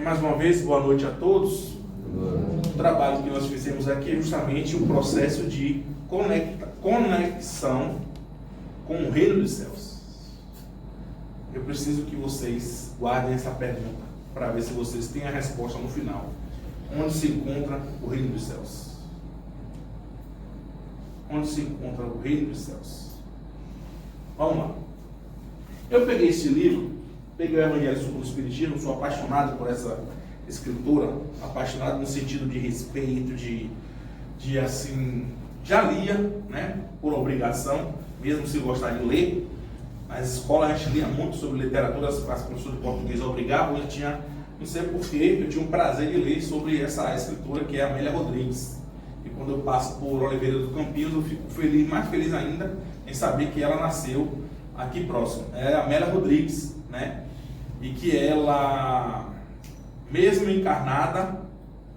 Mais uma vez, boa noite a todos. O trabalho que nós fizemos aqui é justamente o processo de conexão com o reino dos céus. Eu preciso que vocês guardem essa pergunta para ver se vocês têm a resposta no final. Onde se encontra o reino dos céus? Onde se encontra o reino dos céus? Vamos lá. Eu peguei esse livro, peguei o Evangelho segundo o Espiritismo, sou apaixonado por essa escritura, apaixonado no sentido de respeito, assim, já lia, né, por obrigação, mesmo se gostar de ler. Nas escolas a gente lia muito sobre literatura, as professoras de português obrigavam, eu tinha, não sei porquê, eu tinha um prazer de ler sobre essa escritura que é a Amélia Rodrigues. E quando eu passo por Oliveira do Campinho, eu fico feliz, mais feliz ainda em saber que ela nasceu aqui próximo. É a Amélia Rodrigues, né? E que ela, mesmo encarnada,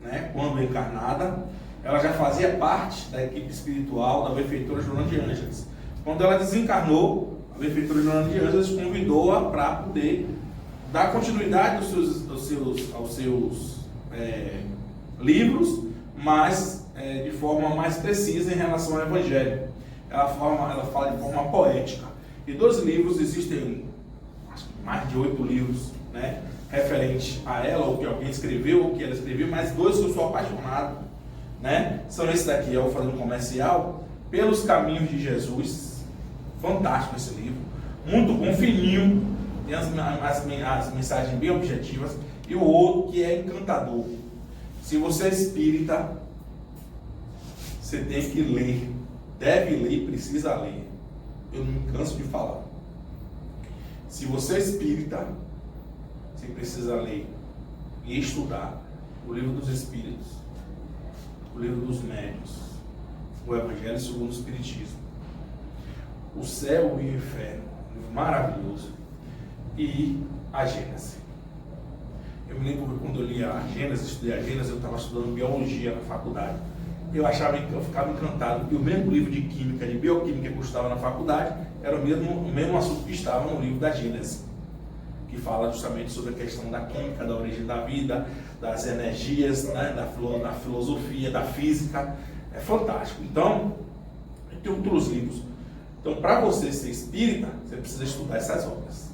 né, quando encarnada, ela já fazia parte da equipe espiritual da benfeitora Joana de Ângeles. Quando ela desencarnou, a benfeitora Joana de Ângeles convidou-a para poder dar continuidade aos seus livros, mas de forma mais precisa em relação ao Evangelho. Ela fala de forma poética. E dos livros existem, acho que mais de 8 livros, né, referente a ela, ou que alguém escreveu, ou que ela escreveu, mas 2 que eu sou apaixonado, né, são esse daqui, é o Fazendo Comercial, Pelos Caminhos de Jesus. Fantástico esse livro, muito bom, fininho, tem as mensagens bem objetivas. E o outro que é encantador. Se você é espírita, você tem que ler, deve ler, precisa ler. Eu não me canso de falar. Se você é espírita, você precisa ler e estudar o Livro dos Espíritos, o Livro dos Médiuns, o Evangelho segundo o Espiritismo, o Céu e o Inferno, um livro maravilhoso, e a Gênese. Eu me lembro que quando eu li a Gênese, estudei a Gênese, eu estava estudando biologia na faculdade. Eu ficava encantado, porque o mesmo livro de química, de bioquímica que eu estava na faculdade, era o mesmo assunto que estava no livro da Gênese, que fala justamente sobre a questão da química, da origem da vida, das energias, né, da filosofia, da física. É fantástico. Então, tem outros livros. Então, para você ser espírita, você precisa estudar essas obras.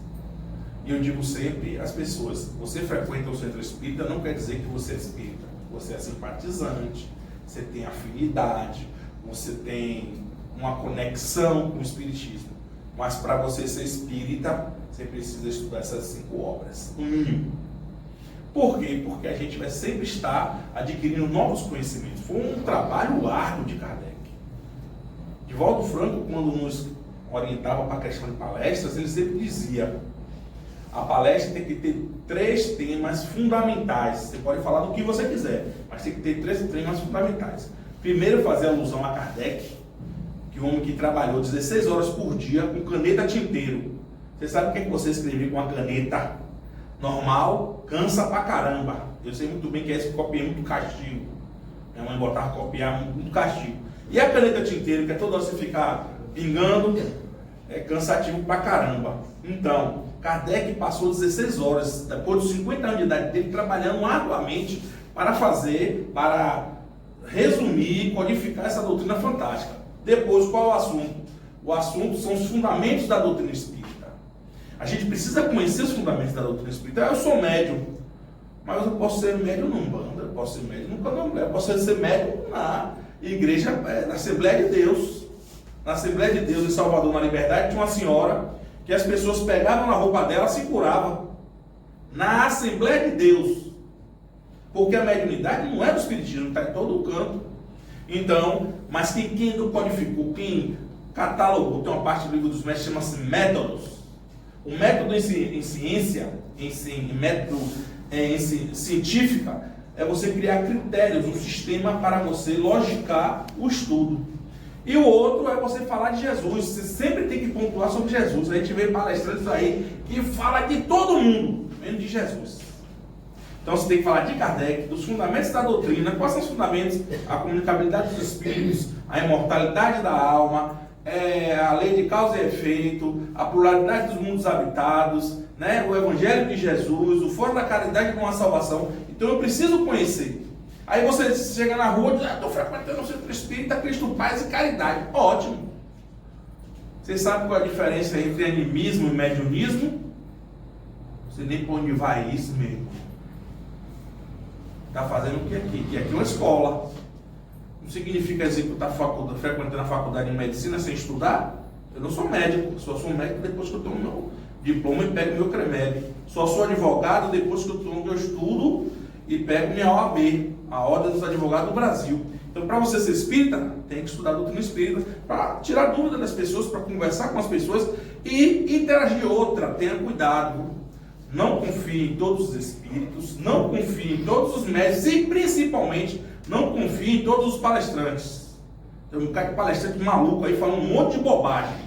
E eu digo sempre às pessoas, você frequenta o centro espírita, não quer dizer que você é espírita. Você é simpatizante, você tem afinidade, você tem uma conexão com o espiritismo. Mas para você ser espírita, você precisa estudar essas 5 obras, no mínimo. Por quê? Porque a gente vai sempre estar adquirindo novos conhecimentos. Foi um trabalho árduo de Kardec. Divaldo Franco, quando nos orientava para a questão de palestras, ele sempre dizia: a palestra tem que ter 3 temas fundamentais. Você pode falar do que você quiser, mas tem que ter 3 temas fundamentais. Primeiro, fazer alusão a Kardec, que o homem que trabalhou 16 horas por dia com caneta tinteiro. Você sabe o que é que você escrever com a caneta normal? Cansa pra caramba. Eu sei muito bem que esse copiei muito castigo. Minha mãe botava copiar muito castigo. E a caneta tinteiro, que é toda hora você ficar pingando, é cansativo pra caramba. Então, Kardec passou 16 horas, depois dos 50 anos de idade dele, trabalhando arduamente para resumir e codificar essa doutrina fantástica. Depois, qual é o assunto? O assunto são os fundamentos da doutrina espírita. A gente precisa conhecer os fundamentos da doutrina espírita. Eu sou médium, mas eu posso ser médium num bando, eu posso ser médium num candomblé, eu posso ser médium na igreja, na Assembleia de Deus. Na Assembleia de Deus em Salvador, na Liberdade, tinha uma senhora que as pessoas pegavam na roupa dela e se curavam. Na Assembleia de Deus. Porque a mediunidade não é do espiritismo, está em todo canto. Então, mas quem codificou, quem catalogou, tem uma parte do Livro dos Médiuns que chama-se métodos. O método em ciência, método científica, é você criar critérios, um sistema para você logicar o estudo. E o outro é você falar de Jesus. Você sempre tem que pontuar sobre Jesus. A gente vê palestrantes aí que fala de todo mundo, menos de Jesus. Então você tem que falar de Kardec, dos fundamentos da doutrina. Quais são os fundamentos? A comunicabilidade dos espíritos, a imortalidade da alma, a lei de causa e efeito, a pluralidade dos mundos habitados, né, o Evangelho de Jesus, o fora da caridade com a salvação. Então eu preciso conhecer. Aí você chega na rua e diz, estou frequentando o centro espírita, Cristo, paz e caridade. Ótimo. Você sabe qual é a diferença entre animismo e mediunismo? Você nem por onde vai isso mesmo. Está fazendo o que aqui? Que aqui é uma escola. Não significa dizer que eu estou frequentando a faculdade de medicina sem estudar. Eu não sou médico, só sou médico depois que eu tomo meu diploma e pego meu CREMED. Só sou advogado depois que eu estudo e pego minha OAB, a Ordem dos Advogados do Brasil. Então, para você ser espírita, tem que estudar a doutrina espírita, para tirar dúvida das pessoas, para conversar com as pessoas e interagir. Outra, tenha cuidado. Não confie em todos os espíritos, não confie em todos os médicos e, principalmente, não confie em todos os palestrantes. Tem um cara de palestrante maluco aí falando um monte de bobagem.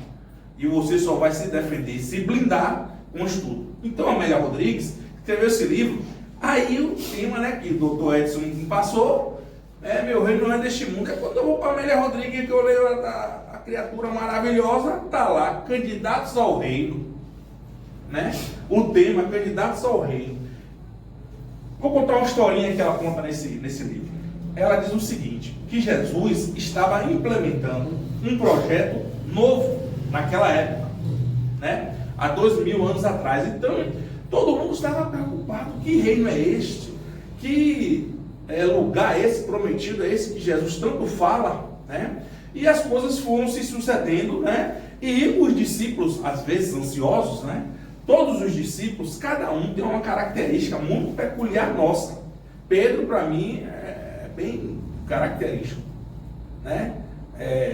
E você só vai se defender, se blindar com o estudo. Então, a Amélia Rodrigues escreveu esse livro. Aí o tema, né, que o doutor Edson passou, meu reino não é deste mundo. É quando eu vou para a Amélia Rodrigues, que eu leio a criatura maravilhosa, tá lá, candidatos ao reino. Né? O tema, candidatos ao reino. Vou contar uma historinha que ela conta nesse livro. Ela diz o seguinte, que Jesus estava implementando um projeto novo naquela época, né? Há 2000 anos atrás. Então, todo mundo estava preocupado, que reino é este? Que lugar é esse prometido, é esse que Jesus tanto fala, né? E as coisas foram se sucedendo, né? E os discípulos, às vezes ansiosos, né? Todos os discípulos, cada um tem uma característica muito peculiar nossa. Pedro, para mim, é bem característico, né?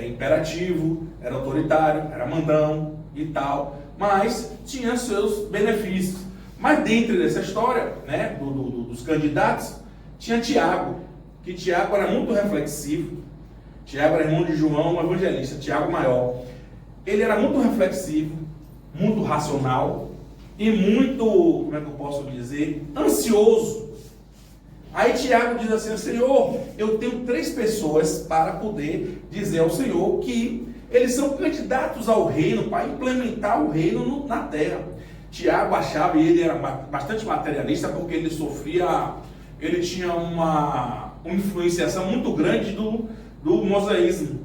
Imperativo, era autoritário, era mandão e tal, mas tinha seus benefícios. Mas dentro dessa história, né, dos candidatos, tinha Tiago, que Tiago era muito reflexivo. Tiago era irmão de João, um evangelista, Tiago maior. Ele era muito reflexivo, muito racional e muito, como é que eu posso dizer, ansioso. Aí Tiago diz assim, Senhor, eu tenho 3 pessoas para poder dizer ao Senhor que eles são candidatos ao reino, para implementar o reino na terra. Tiago achava, e ele era bastante materialista, porque ele sofria, ele tinha uma influenciação muito grande do mosaísmo,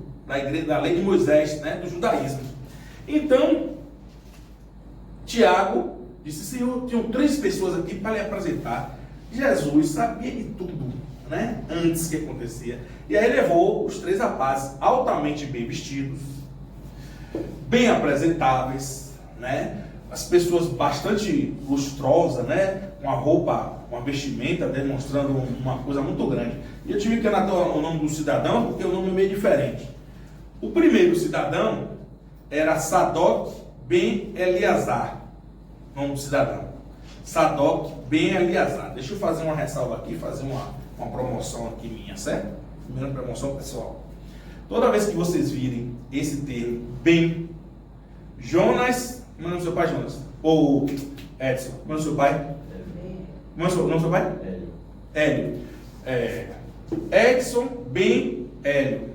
da lei de Moisés, né, do judaísmo. Então, Tiago disse, Senhor, tinham 3 pessoas aqui para lhe apresentar. Jesus sabia de tudo, né, antes que acontecia. E aí levou os 3 rapazes altamente bem vestidos, bem apresentáveis, né, as pessoas bastante lustrosas, né, com a roupa, com a vestimenta demonstrando uma coisa muito grande. E eu tive que anotar o nome do cidadão, porque o nome é meio diferente. O primeiro cidadão era Sadoc ben Eleazar, nome do cidadão. Sadoc ben Eleazar. Deixa eu fazer uma ressalva aqui, fazer uma promoção aqui minha, certo? Primeira promoção, pessoal. Toda vez que vocês virem esse termo, bem, Jonas, como é o nome do seu pai, Jonas? Ou Edson, como é o nome do seu pai? Como é o nome do seu pai? Hélio. Edson ben Hélio.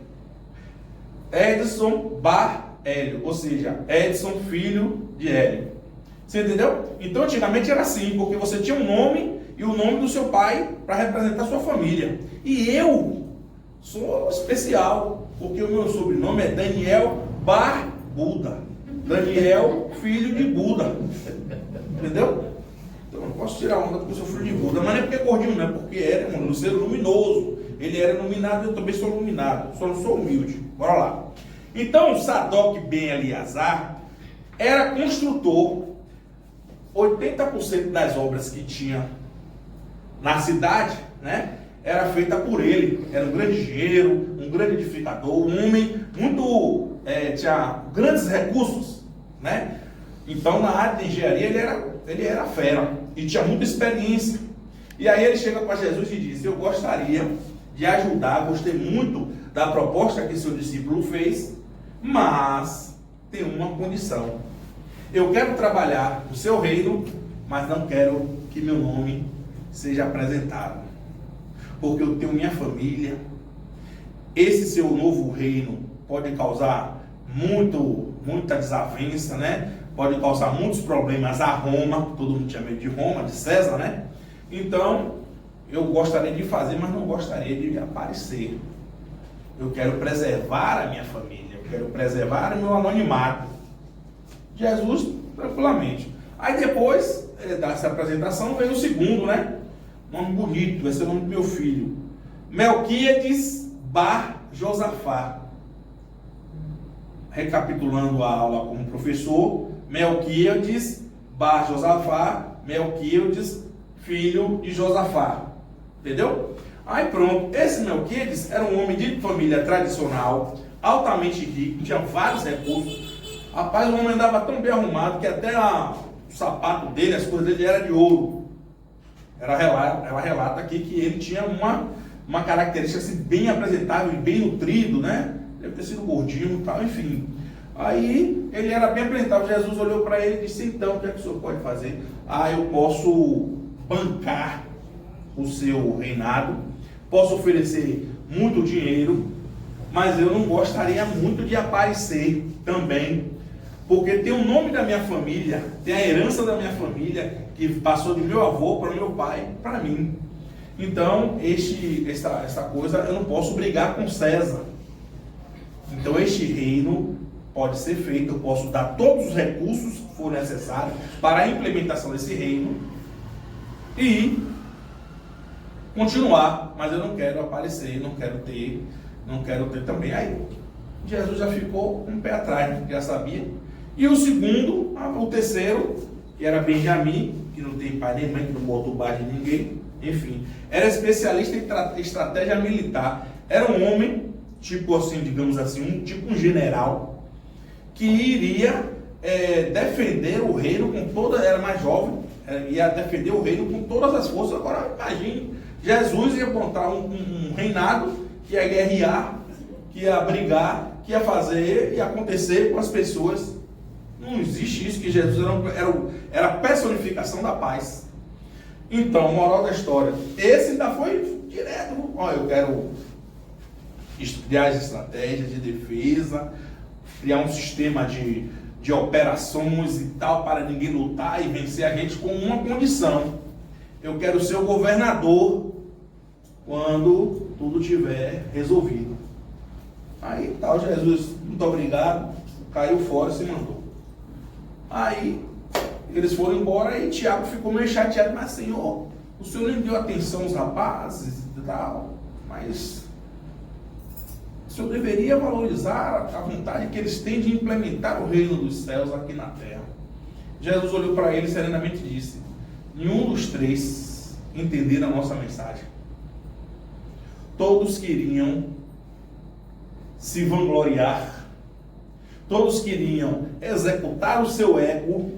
Edson bar Hélio, ou seja, Edson filho de Hélio. Você entendeu? Então antigamente era assim, porque você tinha um nome e o nome do seu pai para representar a sua família. E eu sou especial, porque o meu sobrenome é Daniel Bar Buda. Daniel, filho de Buda. Entendeu? Então eu não posso tirar onda porque eu sou filho de Buda, mas não é porque é gordinho, não é porque era um ser luminoso. Ele era iluminado, eu também sou iluminado, só não sou humilde. Bora lá. Então, Sadoc ben Eleazar era construtor. 80% das obras que tinha na cidade, né, era feita por ele. Era um grande engenheiro, um grande edificador, um homem muito, tinha grandes recursos, né? Então, na área de engenharia, ele era fera e tinha muita experiência. E aí ele chega para Jesus e diz, eu gostaria de ajudar, gostei muito da proposta que seu discípulo fez, mas tem uma condição. Eu quero trabalhar no seu reino, mas não quero que meu nome seja apresentado. Porque eu tenho minha família. Esse seu novo reino pode causar muita desavença, né? pode causar muitos problemas a Roma, todo mundo tinha medo de Roma, de César, né? Então, eu gostaria de fazer, mas não gostaria de aparecer. Eu quero preservar a minha família, eu quero preservar o meu anonimato. Jesus, tranquilamente. Aí depois dessa apresentação, veio o segundo, né? Nome bonito, vai ser o nome do meu filho. Melquíades Bar Josafá. Recapitulando a aula como professor, Melquíades Bar Josafá, Melquíades, filho de Josafá. Entendeu? Aí pronto, esse Melquíades era um homem de família tradicional, altamente rico, tinha vários recursos. Rapaz, o homem andava tão bem arrumado que até o sapato dele, as coisas dele eram de ouro. Ela relata aqui que ele tinha uma característica assim, bem apresentável, bem nutrido, né? Deve ter sido gordinho e tal, enfim. Aí ele era bem apresentável. Jesus olhou para ele e disse: então, o que é que o senhor pode fazer? Eu posso bancar o seu reinado, posso oferecer muito dinheiro, mas eu não gostaria muito de aparecer também, porque tem o nome da minha família, tem a herança da minha família, que passou de meu avô para meu pai, para mim. Então, esta coisa eu não posso brigar com César. Então, este reino pode ser feito, eu posso dar todos os recursos que for necessários para a implementação desse reino e continuar, mas eu não quero aparecer, não quero ter também. Aí, Jesus já ficou um pé atrás, já sabia. E o segundo, o terceiro, que era Benjamim, que não tem pai nem mãe, que não botou base de ninguém, enfim, era especialista em estratégia militar, era um homem, tipo assim, digamos assim, um general, que iria defender o reino com toda, era mais jovem, ia defender o reino com todas as forças. Agora imagine, Jesus ia montar um reinado que ia guerrear, que ia brigar, que ia fazer e acontecer com as pessoas. Não existe isso, que Jesus era a personificação da paz. Então, moral da história, esse ainda foi direto. Eu quero criar as estratégias de defesa, criar um sistema de operações e tal, para ninguém lutar e vencer a gente, com uma condição: eu quero ser o governador quando tudo tiver resolvido. Aí tal, Jesus, muito obrigado, caiu fora e se mandou. Aí eles foram embora e Tiago ficou meio chateado: mas Senhor, o Senhor nem deu atenção aos rapazes e tal, mas o Senhor deveria valorizar a vontade que eles têm de implementar o reino dos céus aqui na terra. Jesus olhou para ele serenamente e disse: nenhum dos três entenderam a nossa mensagem. Todos queriam se vangloriar, todos queriam executar o seu ego,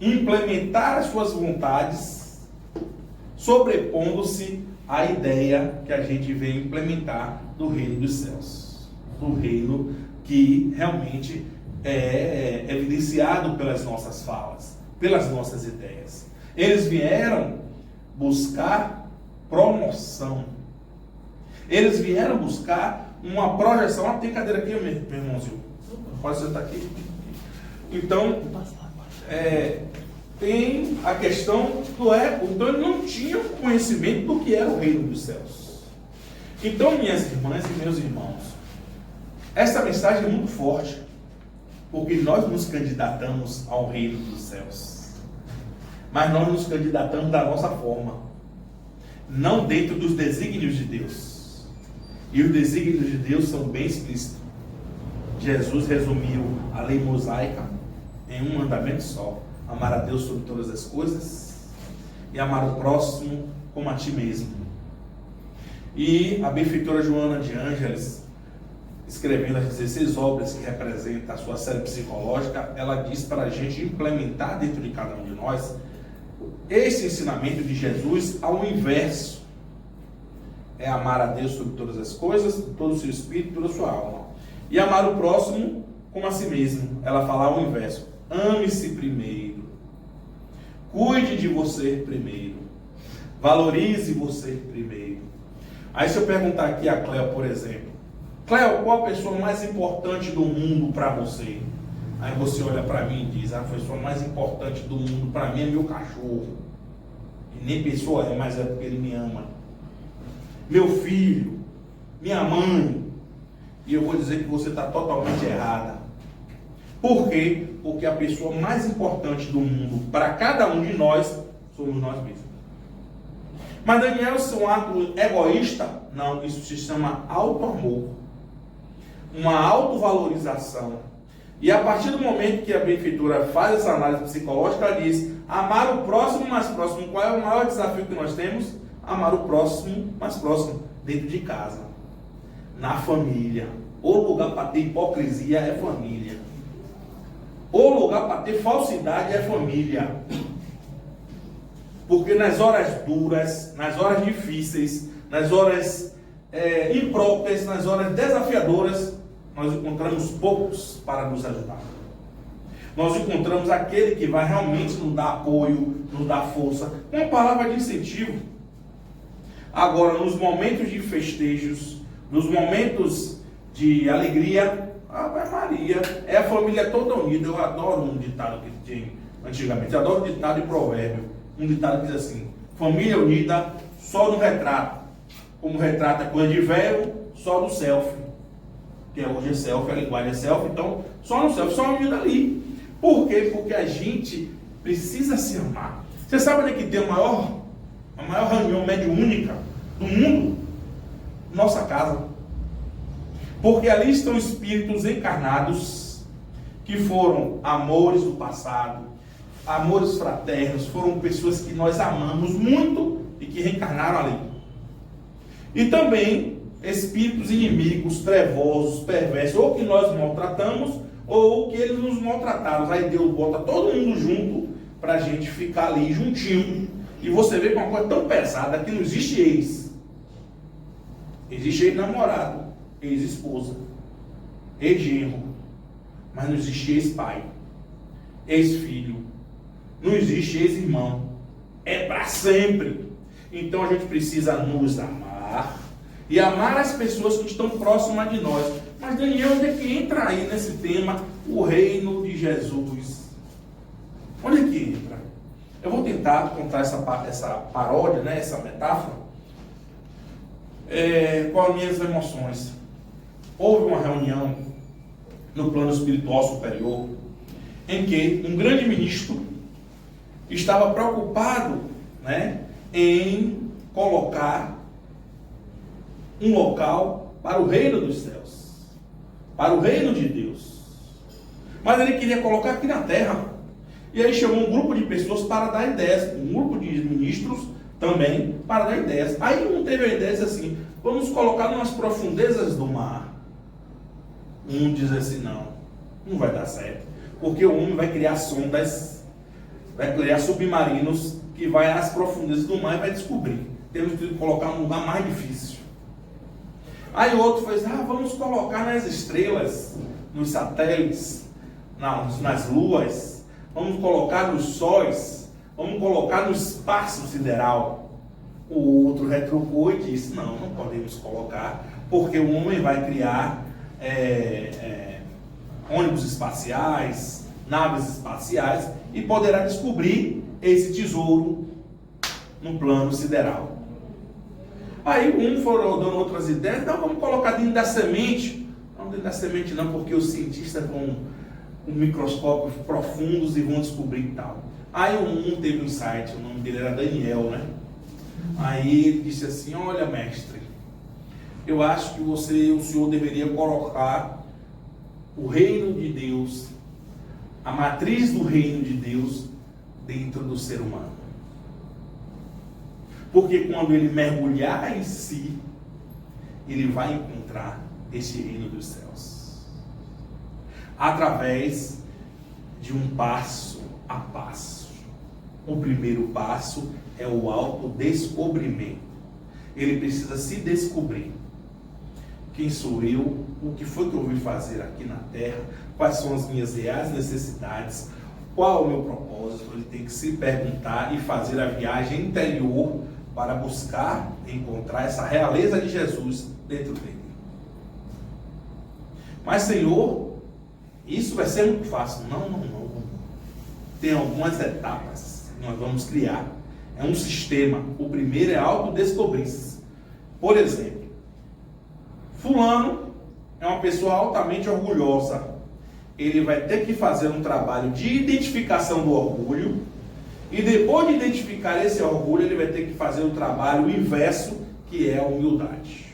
implementar as suas vontades, sobrepondo-se à ideia que a gente vem implementar do reino dos céus, do reino que realmente é evidenciado pelas nossas falas, pelas nossas ideias. Eles vieram buscar promoção, eles vieram buscar uma projeção. Tem cadeira aqui, meu irmãozinho? Pode sentar aqui. Então, tem a questão do ego. Então, ele não tinha conhecimento do que era o reino dos céus. Então, minhas irmãs e meus irmãos, essa mensagem é muito forte, porque nós nos candidatamos ao reino dos céus, mas nós nos candidatamos da nossa forma, não dentro dos desígnios de Deus. E os desígnios de Deus são bem explícitos. Jesus resumiu a lei mosaica em um mandamento só: amar a Deus sobre todas as coisas e amar o próximo como a ti mesmo. E a benfeitora Joana de Ângeles, escrevendo as 16 obras que representam a sua série psicológica, ela diz para a gente implementar dentro de cada um de nós esse ensinamento de Jesus ao inverso. É amar a Deus sobre todas as coisas, todo o seu espírito, toda a sua alma. E amar o próximo como a si mesmo. Ela fala ao inverso: ame-se primeiro, cuide de você primeiro, valorize você primeiro. Aí se eu perguntar aqui a Cleo, por exemplo: Cleo, qual a pessoa mais importante do mundo para você? Aí você olha para mim e diz: a pessoa mais importante do mundo para mim é meu cachorro. E nem pessoa é, mas é porque ele me ama. Meu filho, minha mãe. E eu vou dizer que você está totalmente errada. Por quê? Porque a pessoa mais importante do mundo para cada um de nós somos nós mesmos. Mas Daniel, isso é um ato egoísta? Não, isso se chama auto-amor. Uma autovalorização. E a partir do momento que a benfeitora faz essa análise psicológica, ela diz: amar o próximo mais próximo. Qual é o maior desafio que nós temos? Amar o próximo mais próximo, dentro de casa, na família. O lugar para ter hipocrisia é família. O lugar para ter falsidade é família. Porque nas horas duras, nas horas difíceis, nas horas impróprias, nas horas desafiadoras, nós encontramos poucos para nos ajudar. Nós encontramos aquele que vai realmente nos dar apoio, nos dar força, com uma palavra de incentivo. Agora, nos momentos de festejos, nos momentos de alegria, Ave Maria, é a família toda unida. Eu adoro um ditado que tinha antigamente, eu adoro ditado e provérbio. Um ditado que diz assim: família unida só no retrato. Como retrato é coisa de velho, só no selfie. Que hoje é selfie, a linguagem é selfie, então só no selfie, só unida ali. Por quê? Porque a gente precisa se amar. Você sabe onde é que tem a maior reunião mediúnica do mundo? Nossa casa. Porque ali estão espíritos encarnados que foram amores do passado, amores fraternos, foram pessoas que nós amamos muito e que reencarnaram ali. E também espíritos inimigos, trevosos, perversos, ou que nós maltratamos, ou que eles nos maltrataram. Aí Deus bota todo mundo junto para a gente ficar ali juntinho. E você vê que é uma coisa tão pesada que não existe ex. Existe ex-namorado, ex-esposa, ex-genro, mas não existe ex-pai, ex-filho, não existe ex-irmão. É para sempre. Então a gente precisa nos amar e amar as pessoas que estão próximas de nós. Mas Daniel, onde é que entra aí nesse tema o reino de Jesus? Onde é que entra? Eu vou tentar contar essa paródia, né, essa metáfora, com as minhas emoções. Houve uma reunião no plano espiritual superior em que um grande ministro estava preocupado, né, em colocar um local para o reino dos céus, para o reino de Deus. Mas ele queria colocar aqui na terra. E aí chamou um grupo de pessoas para dar ideias, um grupo de ministros também para dar ideias. Aí um teve a ideia assim: vamos colocar nas profundezas do mar. Um diz assim: não vai dar certo, porque o homem vai criar sondas, vai criar submarinos que vai às profundezas do mar e vai descobrir. Temos que colocar num lugar mais difícil. Aí o outro fez: vamos colocar nas estrelas, nos satélites, nas luas, vamos colocar nos sóis, vamos colocar no espaço sideral. O outro retrucou e disse: não podemos colocar, porque o homem vai criar ônibus espaciais, naves espaciais, e poderá descobrir esse tesouro no plano sideral. Aí um foram dando outras ideias: não, vamos colocar dentro da semente. Não, dentro da semente não, porque os cientistas vão com microscópios profundos e vão descobrir e tal. Aí um teve um insight, o nome dele era Daniel, né? Aí ele disse assim: olha, mestre, eu acho que o senhor deveria colocar o reino de Deus, a matriz do reino de Deus, dentro do ser humano. Porque quando ele mergulhar em si, ele vai encontrar esse reino dos céus. Através de um passo a passo. O primeiro passo é o autodescobrimento. Ele precisa se descobrir. Quem sou eu? O que foi que eu vim fazer aqui na Terra? Quais são as minhas reais necessidades? Qual é o meu propósito? Ele tem que se perguntar e fazer a viagem interior para buscar encontrar essa realeza de Jesus dentro dele. Mas, Senhor, Isso vai ser muito fácil. Não, não, não. Tem algumas etapas que nós vamos criar. É um sistema. O primeiro é autodescobrir-se. Por exemplo, fulano é uma pessoa altamente orgulhosa. Ele vai ter que fazer um trabalho de identificação do orgulho. E depois de identificar esse orgulho, ele vai ter que fazer o trabalho inverso, que é a humildade.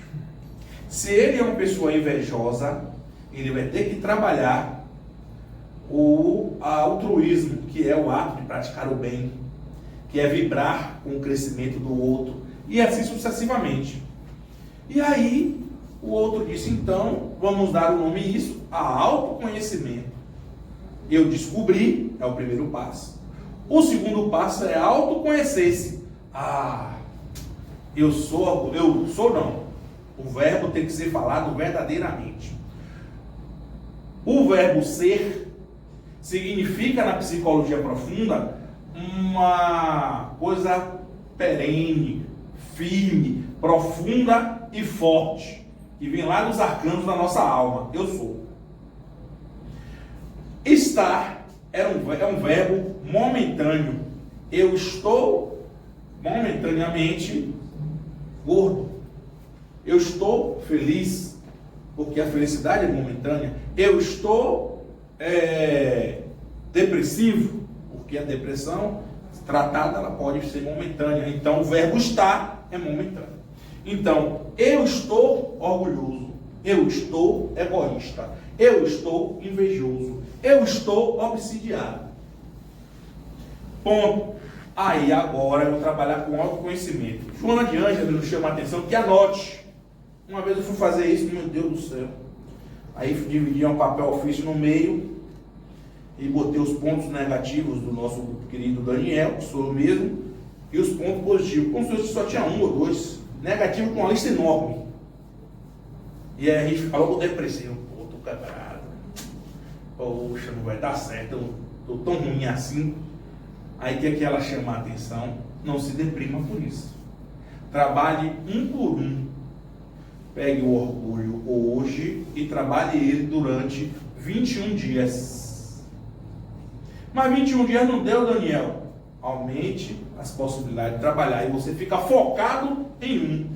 Se ele é uma pessoa invejosa, ele vai ter que trabalhar o altruísmo, que é o ato de praticar o bem, que é vibrar com o crescimento do outro, e assim sucessivamente. E aí, o outro disse, então, vamos dar o nome a isso, a autoconhecimento. Eu descobri, é o primeiro passo. O segundo passo é autoconhecer-se. Não. O verbo tem que ser falado verdadeiramente. O verbo ser significa na psicologia profunda uma coisa perene, firme, profunda e forte, que vem lá dos arcanos da nossa alma. Eu sou. Estar é um verbo momentâneo. Eu estou momentaneamente gordo. Eu estou feliz, porque a felicidade é momentânea. Eu estou depressivo, porque a depressão tratada ela pode ser momentânea. Então o verbo estar é momentâneo. Então, eu estou orgulhoso, eu estou egoísta, eu estou invejoso, eu estou obsidiado. Ponto. Aí agora eu vou trabalhar com autoconhecimento. Joana de Ângeles nos chama a atenção que anote. Uma vez eu fui fazer isso, meu Deus do céu. Aí dividi um papel ofício no meio e botei os pontos negativos do nosso querido Daniel, que sou eu mesmo, e os pontos positivos. Como se só tinha um ou dois. Negativo com uma lista enorme. E aí a gente falou com depressivo. Pô, tô quebrado. Poxa, não vai dar certo. Eu tô tão ruim assim. Aí o que ela chama a atenção? Não se deprima por isso. Trabalhe um por um. Pegue o orgulho hoje e trabalhe ele durante 21 dias. Mas 21 dias não deu, Daniel. Aumente as possibilidades de trabalhar e você fica focado em um.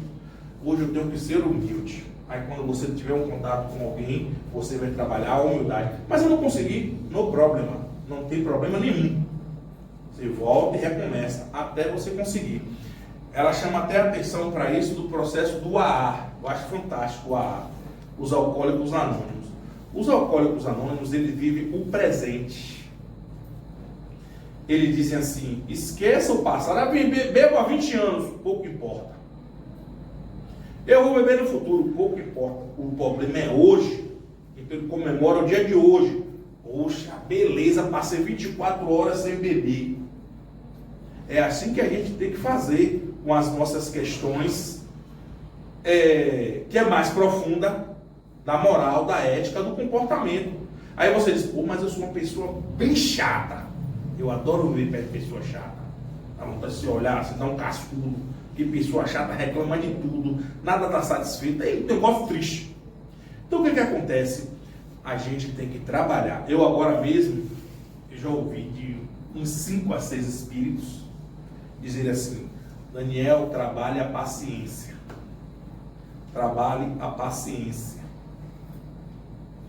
Hoje eu tenho que ser humilde. Aí quando você tiver um contato com alguém, você vai trabalhar a humildade. Mas eu não consegui, no problema. Não tem problema nenhum. Você volta e recomeça até você conseguir. Ela chama até atenção para isso do processo do AA. Eu acho fantástico o AA. Os alcoólicos anônimos. Os alcoólicos anônimos, eles vivem o presente. Eles dizem assim, esqueça o passado. Bebo há 20 anos, pouco importa. Eu vou beber no futuro, pouco importa. O problema é hoje. Então ele comemora o dia de hoje. Poxa, beleza, passei 24 horas sem beber. É assim que a gente tem que fazer com as nossas questões, que é mais profunda, da moral, da ética, do comportamento. Aí você diz, pô, mas eu sou uma pessoa bem chata. Eu adoro ver pessoa chata. Dá vontade de se olhar, se dá um cascudo. Que pessoa chata reclama de tudo, nada está satisfeito. É um negócio triste. Então o que acontece? A gente tem que trabalhar. Eu agora mesmo, eu já ouvi de uns 5 a 6 espíritos dizer assim, Daniel, trabalhe a paciência. Trabalhe a paciência.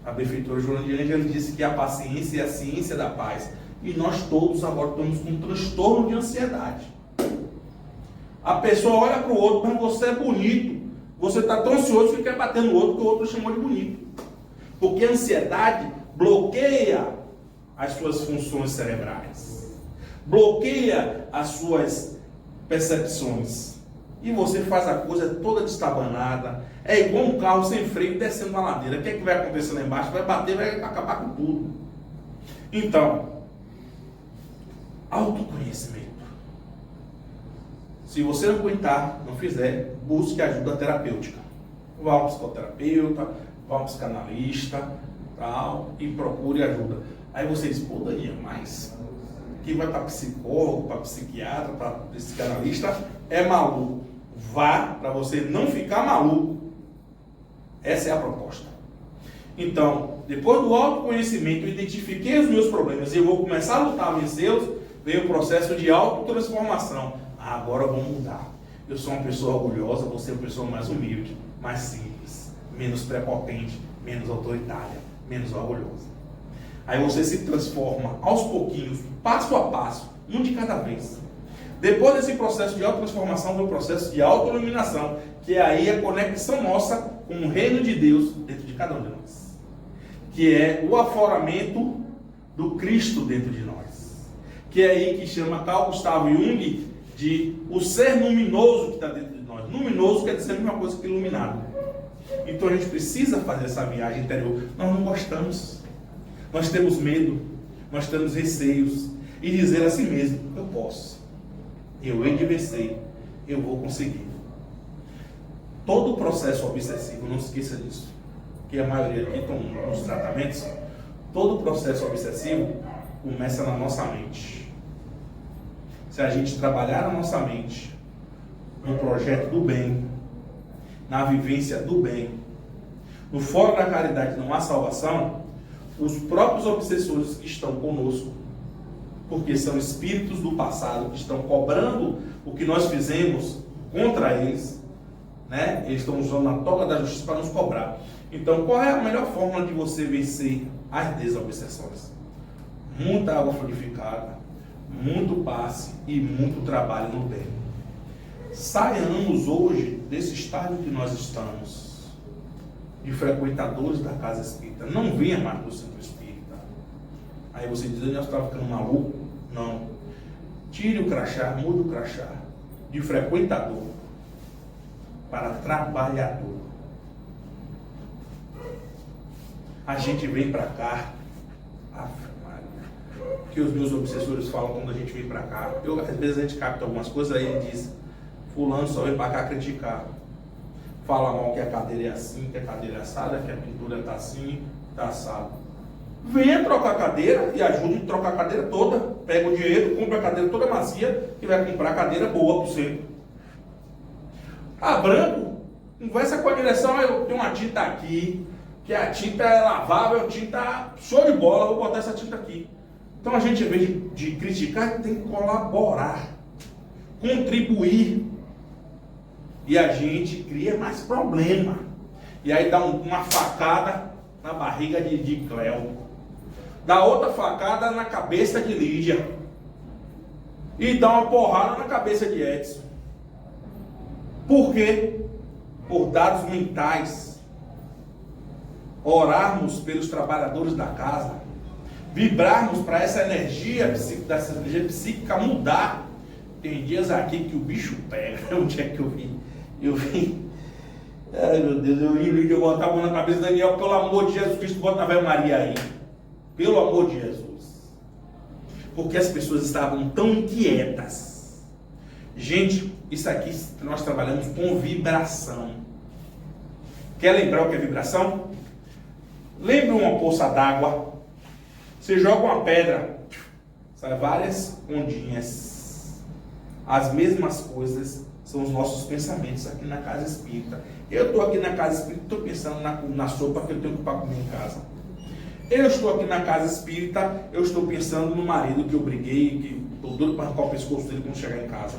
A benfeitora Joana de Ângeles disse que a paciência é a ciência da paz. E nós todos agora estamos com um transtorno de ansiedade. A pessoa olha para o outro, mas você é bonito. Você está tão ansioso que quer bater no outro, que o outro chamou de bonito. Porque a ansiedade bloqueia as suas funções cerebrais. Bloqueia as suas percepções. E você faz a coisa toda destabanada. É igual um carro sem freio descendo uma ladeira. O que é que vai acontecer lá embaixo? Vai bater, vai acabar com tudo. Então, autoconhecimento. Se você não aguentar, não fizer, busque ajuda terapêutica. Vá a um psicoterapeuta, vá a um psicanalista, tal, e procure ajuda. Aí você diz, pô, Daniel, mas quem vai para psicólogo, para psiquiatra, para psicanalista é maluco. Vá para você não ficar maluco. Essa é a proposta. Então, depois do autoconhecimento, eu identifiquei os meus problemas e eu vou começar a lutar a vencê-los, veio o processo de autotransformação. Agora eu vou mudar. Eu sou uma pessoa orgulhosa, vou ser uma pessoa mais humilde, mais simples, menos prepotente, menos autoritária, menos orgulhosa. Aí você se transforma aos pouquinhos, passo a passo, um de cada vez. Depois desse processo de autotransformação, vem o processo de autoiluminação, que é aí a conexão nossa com o reino de Deus dentro de cada um de nós. Que é o afloramento do Cristo dentro de nós. Que é aí que chama Carl Gustav Jung de o ser luminoso que está dentro de nós. Luminoso quer dizer a mesma coisa que iluminado. Então a gente precisa fazer essa viagem interior. Nós não gostamos. Nós temos medo. Nós temos receios. E dizer a si mesmo, eu posso. Eu hei de vencer. Eu vou conseguir. Todo o processo obsessivo, não se esqueça disso, que a maioria aqui estão nos tratamentos, todo o processo obsessivo começa na nossa mente. Se a gente trabalhar na nossa mente, no projeto do bem, na vivência do bem, no fora da caridade não há salvação, os próprios obsessores que estão conosco, porque são espíritos do passado que estão cobrando o que nós fizemos contra eles, né? Eles estão usando a toga da justiça para nos cobrar. Então, qual é a melhor forma de você vencer as desobsessões? Muita água purificada, muito passe e muito trabalho no bem. Saiamos hoje desse estágio que nós estamos, de frequentadores da casa espírita. Não venha mais do centro espírita. Aí você diz, eu estava ficando maluco. Não. Tire o crachá, mude o crachá de frequentador para trabalhador. A gente vem para cá, que os meus obsessores falam quando a gente vem para cá. Às vezes a gente capta algumas coisas, aí ele diz, fulano só vem para cá criticar. Fala mal que a cadeira é assim, que a cadeira é assada, que a pintura está assim, está assada. Venha trocar a cadeira e ajude a trocar a cadeira toda. Pega o dinheiro, compra a cadeira toda macia e vai comprar a cadeira boa para você. Ah, branco, conversa com a direção, eu tenho uma tinta aqui, que a tinta é lavável, tinta show de bola, vou botar essa tinta aqui. Então a gente, em vez de criticar, tem que colaborar, contribuir. E a gente cria mais problema. E aí dá uma facada na barriga de Cléo. Dá outra facada na cabeça de Lídia. E dá uma porrada na cabeça de Edson. Por quê? Por dados mentais. Orarmos pelos trabalhadores da casa. Vibrarmos para essa energia psíquica mudar. Tem dias aqui que o bicho pega. Onde é que eu vi? Ai meu Deus, eu vi eu botar a mão na cabeça de Daniel, pelo amor de Jesus Cristo, bota a Ave Maria aí. Pelo amor de Jesus. Porque as pessoas estavam tão inquietas. Gente, isso aqui nós trabalhamos com vibração. Quer lembrar o que é vibração? Lembra uma poça d'água? Você joga uma pedra, sai várias ondinhas. As mesmas coisas são os nossos pensamentos aqui na casa espírita. Eu estou aqui na casa espírita, estou pensando na sopa que eu tenho para comer em casa. Eu estou aqui na casa espírita, eu estou pensando no marido que eu briguei, que estou doido para arrancar o pescoço dele quando chegar em casa.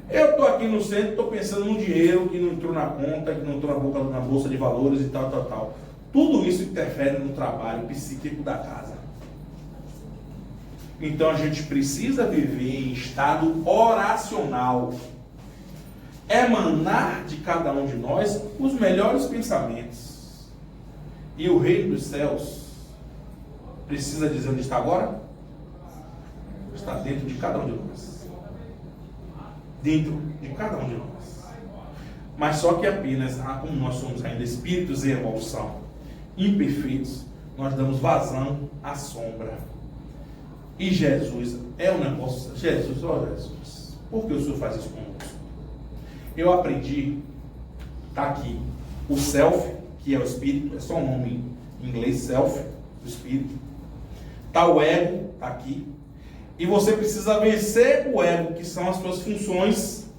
Eu estou aqui no centro, estou pensando no dinheiro que não entrou na conta, que não entrou na bolsa de valores e tal. Tudo isso interfere no trabalho psíquico da casa. Então a gente precisa viver em estado oracional. Emanar de cada um de nós os melhores pensamentos. E o reino dos céus precisa dizer onde está agora? Está dentro de cada um de nós. Dentro de cada um de nós. Mas só que apenas, como nós somos ainda espíritos em evolução, imperfeitos, nós damos vazão à sombra. E Jesus é um negócio. Jesus, por que o Senhor faz isso conosco? Eu aprendi, está aqui, o self, que é o espírito, é só um nome em inglês, self, o espírito. Está o ego, está aqui. E você precisa vencer o ego, que são as suas funções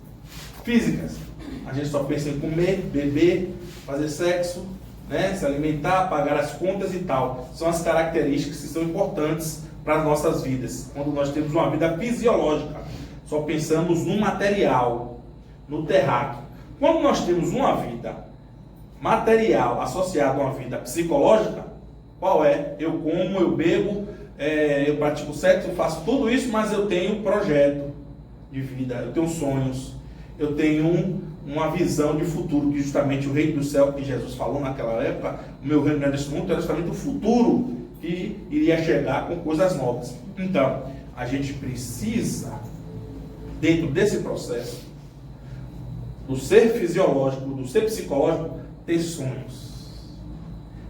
físicas. A gente só pensa em comer, beber, fazer sexo, né? Se alimentar, pagar as contas e tal. São as características que são importantes para as nossas vidas. Quando nós temos uma vida fisiológica, só pensamos no material, no terráqueo. Quando nós temos uma vida material associada a uma vida psicológica, qual é? Eu como, eu bebo, eu pratico sexo, eu faço tudo isso, mas eu tenho um projeto de vida, eu tenho sonhos, eu tenho uma visão de futuro, que justamente o reino do céu que Jesus falou naquela época, o meu reino não é desse mundo, é justamente o futuro que iria chegar com coisas novas. Então, a gente precisa, dentro desse processo, do ser fisiológico, do ser psicológico, ter sonhos,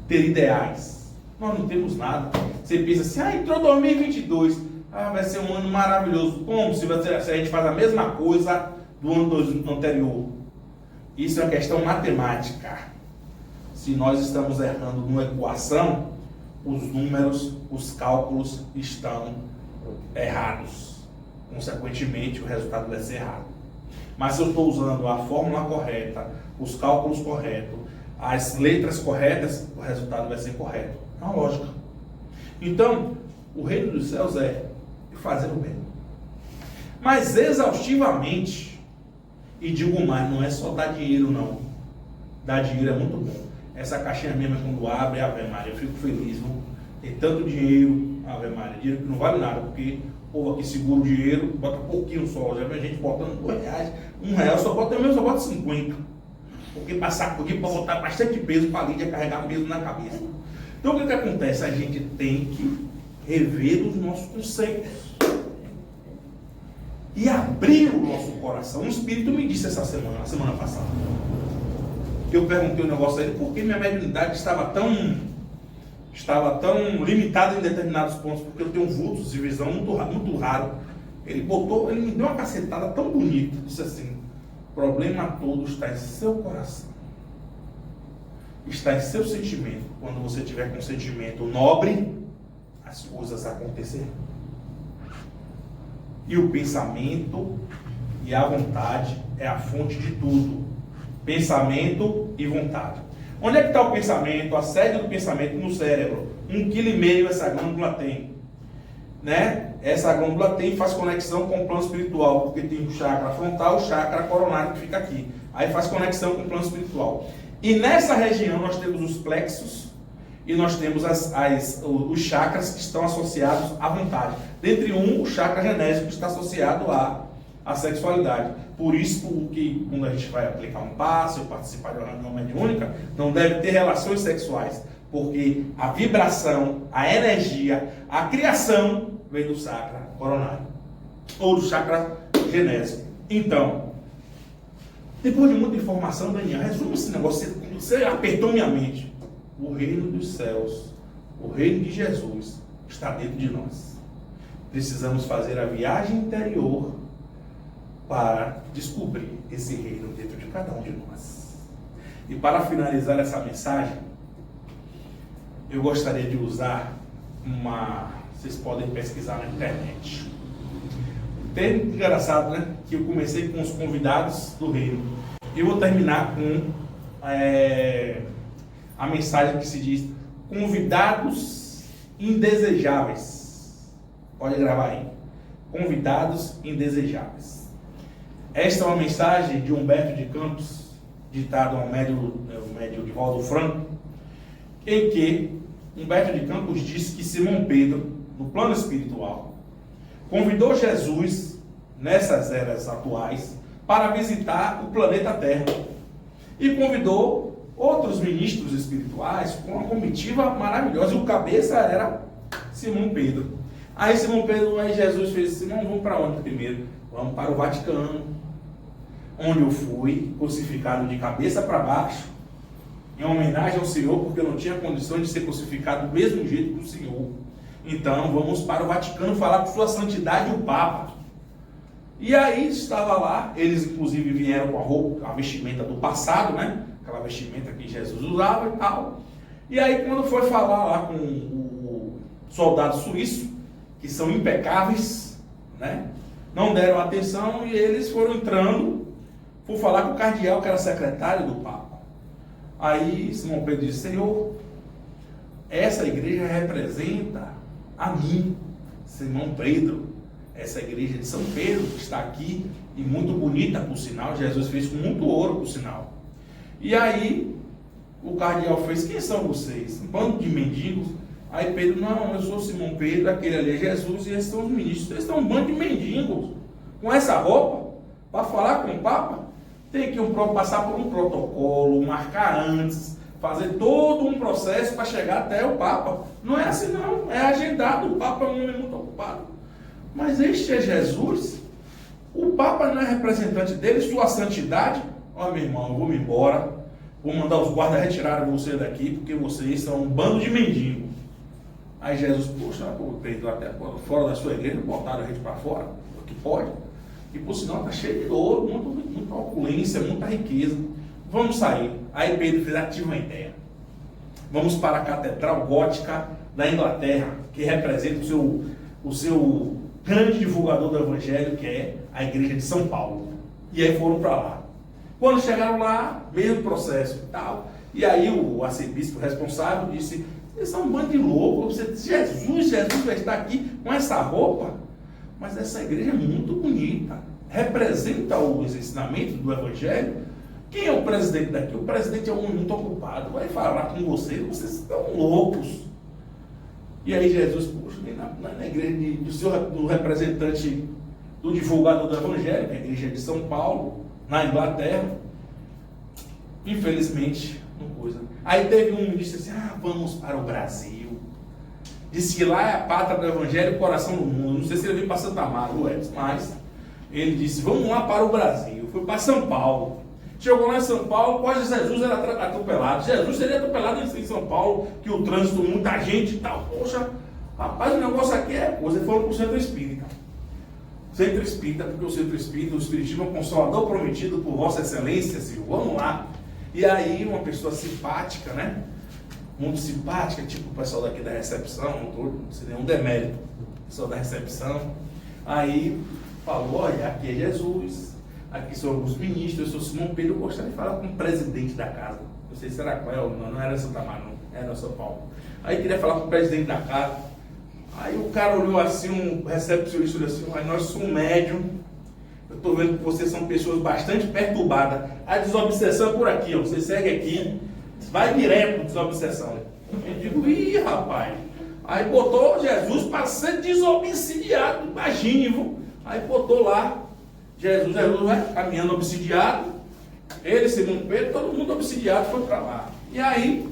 ter ideais. Nós não temos nada. Você pensa assim, entrou 2022, vai ser um ano maravilhoso. Como se a gente faz a mesma coisa do ano anterior? Isso é uma questão matemática. Se nós estamos errando numa equação, os números, os cálculos estão errados. Consequentemente, o resultado vai ser errado. Mas se eu estou usando a fórmula correta, os cálculos corretos, as letras corretas, o resultado vai ser correto. É uma lógica. Então, o reino dos céus é fazer o bem. Mas exaustivamente, e digo mais, não é só dar dinheiro não. Dar dinheiro é muito bom. Essa caixinha mesmo, quando abre, Ave Maria, eu fico feliz, viu? Tem tanto dinheiro, Ave Maria, dinheiro que não vale nada, porque o povo aqui segura o dinheiro, bota pouquinho só, já vem a gente botando R$2, R$1, só bota 50. Porque para sacudir, para botar bastante peso para a Lídia carregar peso na cabeça. Então o que acontece? A gente tem que rever os nossos conceitos e abrir o nosso coração. Um espírito me disse essa semana, a semana passada, que eu perguntei um negócio a ele, por que minha mediunidade estava tão limitada em determinados pontos, porque eu tenho vultos de visão muito raro. Ele me deu uma cacetada tão bonita, disse assim, o problema todo está em seu coração, está em seu sentimento. Quando você tiver com um sentimento nobre, as coisas acontecerão. E o pensamento e a vontade é a fonte de tudo. Pensamento e vontade. Onde é que está o pensamento? A sede do pensamento no cérebro. 1,5 kg essa glândula tem. Né? Essa glândula faz conexão com o plano espiritual, porque tem o chakra frontal, o chakra coronário que fica aqui. Aí faz conexão com o plano espiritual. E nessa região nós temos os plexos e nós temos os chakras que estão associados à vontade. Dentre o chakra genésico que está associado à sexualidade. Por isso que quando a gente vai aplicar um passe ou participar de uma reunião mediúnica, não deve ter relações sexuais, porque a vibração, a energia, a criação vem do chakra coronário ou do chakra genésico. Então, depois de muita informação, Daniel, resume esse negócio, você apertou minha mente. O reino dos céus, o reino de Jesus está dentro de nós. Precisamos fazer a viagem interior para descobrir esse reino dentro de cada um de nós. E para finalizar essa mensagem, eu gostaria de usar vocês podem pesquisar na internet. Tem engraçado, né? Que eu comecei com os convidados do reino. E eu vou terminar com a mensagem que se diz convidados indesejáveis. Pode gravar aí. Convidados indesejáveis. Esta é uma mensagem de Humberto de Campos, ditado ao médium Divaldo Franco, em que Humberto de Campos disse que Simão Pedro, no plano espiritual, convidou Jesus, nessas eras atuais, para visitar o planeta Terra. E convidou outros ministros espirituais com uma comitiva maravilhosa. E o cabeça era Simão Pedro. Aí Jesus fez: Simão, vamos para onde primeiro? Vamos para o Vaticano, onde eu fui crucificado de cabeça para baixo, em homenagem ao Senhor, porque eu não tinha condições de ser crucificado do mesmo jeito que o Senhor. Então vamos para o Vaticano falar com Sua Santidade o Papa. E aí estava lá, eles inclusive vieram com a roupa, a vestimenta do passado, né? Aquela vestimenta que Jesus usava e tal. E aí quando foi falar lá com o soldado suíço, que são impecáveis, né? Não deram atenção e eles foram entrando, por falar com o cardeal, que era secretário do Papa. Aí Simão Pedro disse: Senhor, essa igreja representa a mim, Simão Pedro. Essa igreja de São Pedro que está aqui, e muito bonita por sinal, Jesus fez com muito ouro por sinal. E aí o cardeal fez: quem são vocês? Um bando de mendigos? Aí Pedro: não, eu sou Simão Pedro, aquele ali é Jesus e esses são os ministros. Vocês são um bando de mendigos com essa roupa para falar com o Papa? Tem que passar por um protocolo, marcar antes, fazer todo um processo para chegar até o Papa. Não é assim não, é agendado. O Papa é um homem muito ocupado. Mas este é Jesus. O Papa não é representante dele, sua santidade. Ó, meu irmão, eu vou me embora, vou mandar os guardas retirarem você daqui, porque vocês são um bando de mendigos. Aí Jesus: poxa, Pedro, até fora da sua igreja, botaram a gente para fora, que pode. E por sinal está cheio de ouro, muita opulência, muita riqueza. Vamos sair. Aí Pedro fez: ativa uma ideia. Vamos para a Catedral Gótica da Inglaterra, que representa o seu grande divulgador do Evangelho, que é a igreja de São Paulo. E aí foram para lá. Quando chegaram lá, mesmo processo e tal. E aí o arcebispo responsável disse: vocês são um bando de loucos. Jesus vai estar aqui com essa roupa. Mas essa igreja é muito bonita, representa os ensinamentos do Evangelho. Quem é o presidente daqui? O presidente é um homem muito ocupado, vai falar com vocês estão loucos. E aí Jesus: poxa, na igreja do representante, do divulgador do Evangelho, que é a igreja de São Paulo, na Inglaterra, infelizmente, não coisa. Aí teve um que disse assim: vamos para o Brasil. Disse que lá é a pátria do Evangelho e o coração do mundo. Não sei se ele veio para Santa Amaro, mas ele disse: vamos lá para o Brasil. Foi para São Paulo. Chegou lá em São Paulo, quase Jesus era atropelado. Jesus seria atropelado em São Paulo, que o trânsito, muita gente e tal. Poxa, rapaz, o negócio aqui é coisa. Foram para o Centro Espírita. Centro Espírita, porque o Centro Espírita, o Espiritismo é um consolador prometido por Vossa Excelência, Senhor. Vamos lá. E aí, uma pessoa simpática, né? Muito simpática, tipo o pessoal daqui da recepção, não seria um demérito, o pessoal da recepção. Aí falou: olha, aqui é Jesus, aqui são alguns ministros, eu sou Simão Pedro, eu gostaria de falar com o presidente da casa. Não sei se era qual, não era Santa Maria, não, era São Paulo. Aí queria falar com o presidente da casa. Aí o cara olhou assim, um recepcionista olhou assim: nós somos médium, eu estou vendo que vocês são pessoas bastante perturbadas. A desobsessão é por aqui, ó, você segue aqui, vai direto para desobsessão. Eu digo: ih, rapaz. Aí botou Jesus para ser desobsidiado, imagine, viu? Aí botou lá, Jesus vai caminhando obsidiado, ele, Simão Pedro, todo mundo obsidiado, foi para lá. E aí,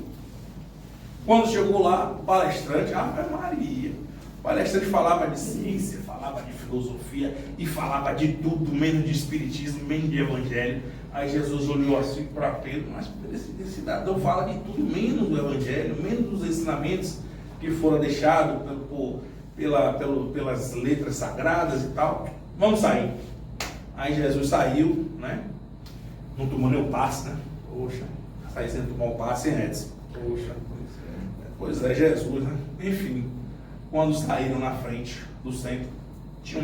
quando chegou lá, o palestrante, Ave Maria, o palestrante falava de ciência, falava de filosofia e falava de tudo, menos de espiritismo, menos de evangelho. Aí Jesus olhou assim para Pedro: mas esse cidadão fala de tudo, menos do evangelho, menos dos ensinamentos que foram deixados pelas letras sagradas e tal. Vamos sair. Aí Jesus saiu, né? Não tomou nem o passe, né? Poxa, sair sem tomar o passe, hein, Edson? Poxa, pois é, Jesus, né? Enfim, quando saíram na frente do centro, tinha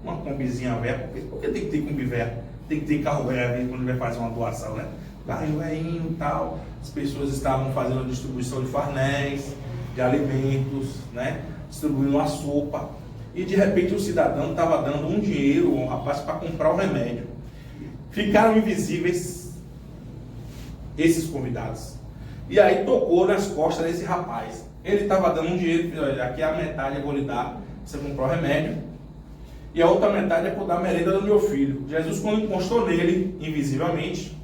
uma combizinha velha. Por que tem que ter combi velha? Tem que ter carro velho quando vai fazer uma doação, né? Carrinho velhinho e tal. As pessoas estavam fazendo a distribuição de farnéis, de alimentos, né? Distribuindo uma sopa. E de repente o cidadão estava dando um dinheiro, um rapaz, para comprar o remédio. Ficaram invisíveis esses convidados. E aí tocou nas costas desse rapaz. Ele estava dando um dinheiro: olha, aqui é a metade, eu vou lhe dar para você comprar o remédio. E a outra metade é para dar a merenda do meu filho. Jesus, quando encostou nele, invisivelmente,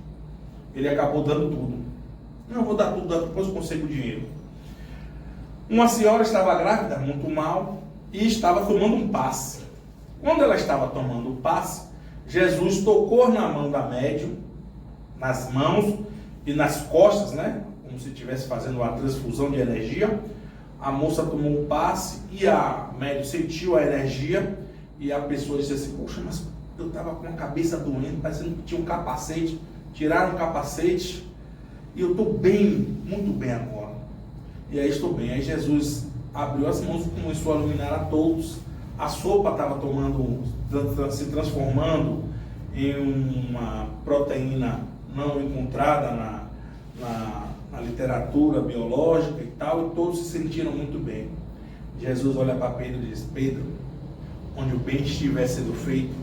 ele acabou dando tudo. Não, eu vou dar tudo, depois eu consigo o dinheiro. Uma senhora estava grávida, muito mal, e estava tomando um passe. Quando ela estava tomando o passe, Jesus tocou na mão da médium, nas mãos e nas costas, né? Como se estivesse fazendo uma transfusão de energia. A moça tomou um passe e a médium sentiu a energia. E a pessoa disse assim: poxa, mas eu estava com a cabeça doendo, parecendo que tinha um capacete. Tiraram o capacete e eu estou bem, muito bem agora. E aí estou bem. Aí Jesus abriu as mãos e começou a iluminar a todos. A sopa estava se transformando em uma proteína não encontrada na literatura biológica e tal, e todos se sentiram muito bem. Jesus olha para Pedro e diz: Pedro, onde o bem estiver sendo feito,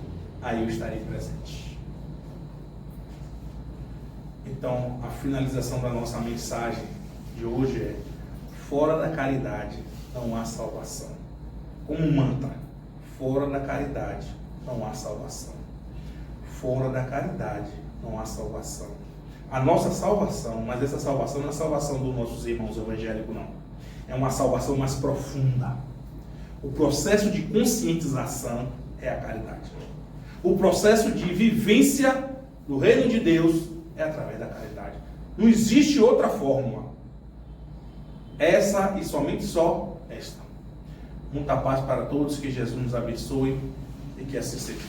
aí eu estarei presente. Então, a finalização da nossa mensagem de hoje é: fora da caridade não há salvação. Como um mantra: fora da caridade não há salvação. Fora da caridade não há salvação. A nossa salvação, mas essa salvação não é a salvação dos nossos irmãos evangélicos, não. É uma salvação mais profunda. O processo de conscientização é a caridade. O processo de vivência do reino de Deus é através da caridade. Não existe outra fórmula. Essa e somente só esta. Muita paz para todos, que Jesus nos abençoe e que assim seja.